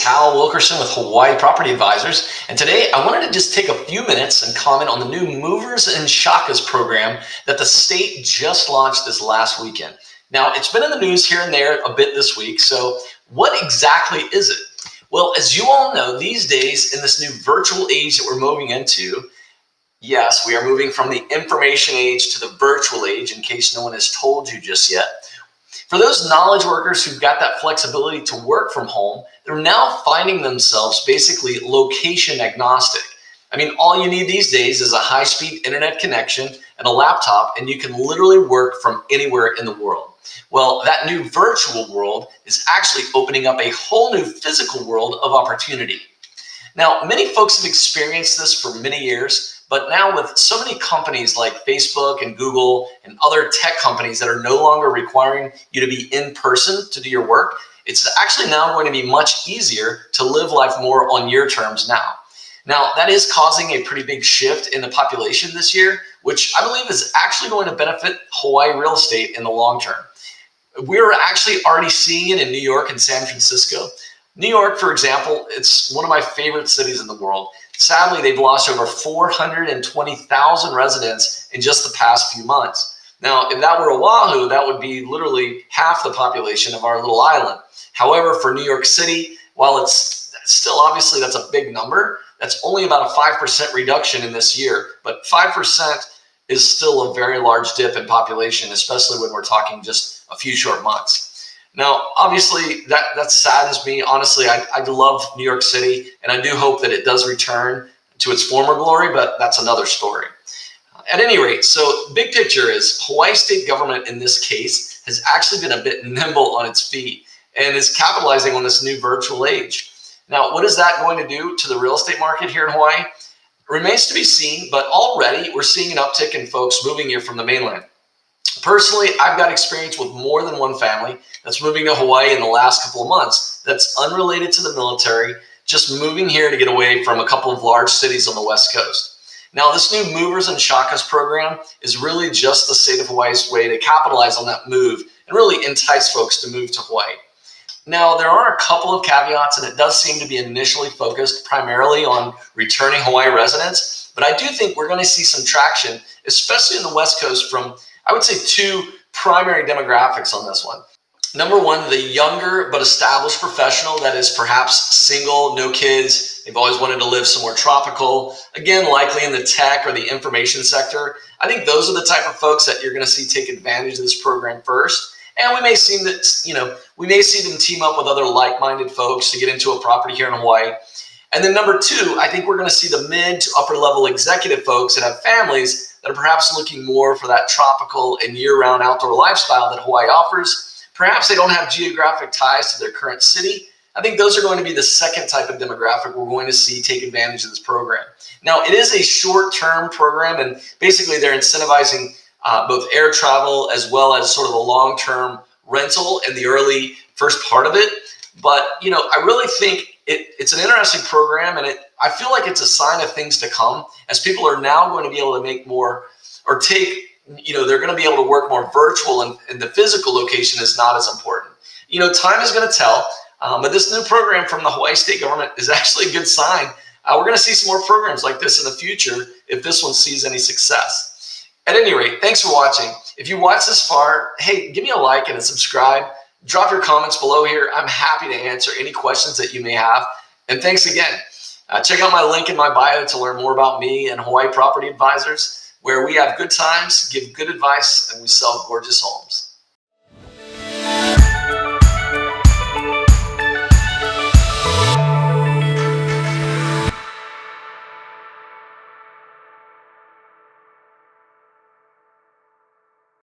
Hal Wilkerson with Hawaii Property Advisors, and today I wanted to just take a few minutes and comment on the new Movers and Shakas program that the state just launched this last weekend. Now, it's been in the news here and there a bit this week, so what exactly is it? Well, as you all know, these days in this new virtual age that we're moving into, yes, we are moving from the information age to the virtual age, in case no one has told you just yet. For those knowledge workers who've got that flexibility to work from home, they're now finding themselves basically location agnostic. I mean, all you need these days is a high-speed internet connection and a laptop, and you can literally work from anywhere in the world. Well, that new virtual world is actually opening up a whole new physical world of opportunity. Now, many folks have experienced this for many years, but now with so many companies like Facebook and Google and other tech companies that are no longer requiring you to be in person to do your work, it's actually now going to be much easier to live life more on your terms now. Now, that is causing a pretty big shift in the population this year, which I believe is actually going to benefit Hawaii real estate in the long term. We're actually already seeing it in New York and San Francisco. New York, for example, it's one of my favorite cities in the world. Sadly, they've lost over 420,000 residents in just the past few months. Now, if that were Oahu, that would be literally half the population of our little island. However, for New York City, while it's still obviously that's a big number, that's only about a 5% reduction in this year. But 5% is still a very large dip in population, especially when we're talking just a few short months. Now, obviously, that saddens me. Honestly, I love New York City, and I do hope that it does return to its former glory, but that's another story. At any rate, so big picture is Hawaii state government in this case has actually been a bit nimble on its feet and is capitalizing on this new virtual age. Now, what is that going to do to the real estate market here in Hawaii? It remains to be seen, but already we're seeing an uptick in folks moving here from the mainland. Personally, I've got experience with more than one family that's moving to Hawaii in the last couple of months that's unrelated to the military, just moving here to get away from a couple of large cities on the West Coast. Now, this new Movers and Shakas program is really just the state of Hawaii's way to capitalize on that move and really entice folks to move to Hawaii. Now, there are a couple of caveats, and it does seem to be initially focused primarily on returning Hawaii residents, but I do think we're going to see some traction, especially in the West Coast, from I would say two primary demographics on this one. Number one, the younger but established professional that is perhaps single, no kids, they've always wanted to live somewhere tropical, again, likely in the tech or the information sector. I think those are the type of folks that you're going to see take advantage of this program first. And we may see that, we may see them team up with other like-minded folks to get into a property here in Hawaii. And then number two, I think we're going to see the mid to upper level executive folks that have families that are perhaps looking more for that tropical and year-round outdoor lifestyle that Hawaii offers. Perhaps they don't have geographic ties to their current city. I think those are going to be the second type of demographic we're going to see take advantage of this program. Now, it is a short-term program, and basically they're incentivizing both air travel as well as sort of a long-term rental in the early first part of it. But, I really think it's an interesting program, and I feel like it's a sign of things to come as people are now going to be able to make more or they're going to be able to work more virtual, and the physical location is not as important. Time is going to tell, but this new program from the Hawaii state government is actually a good sign. We're going to see some more programs like this in the future if this one sees any success. At any rate, thanks for watching. If you watched this far, hey, give me a like and a subscribe. Drop your comments below here. I'm happy to answer any questions that you may have. And thanks again. Check out my link in my bio to learn more about me and Hawaii Property Advisors, where we have good times, give good advice, and we sell gorgeous homes.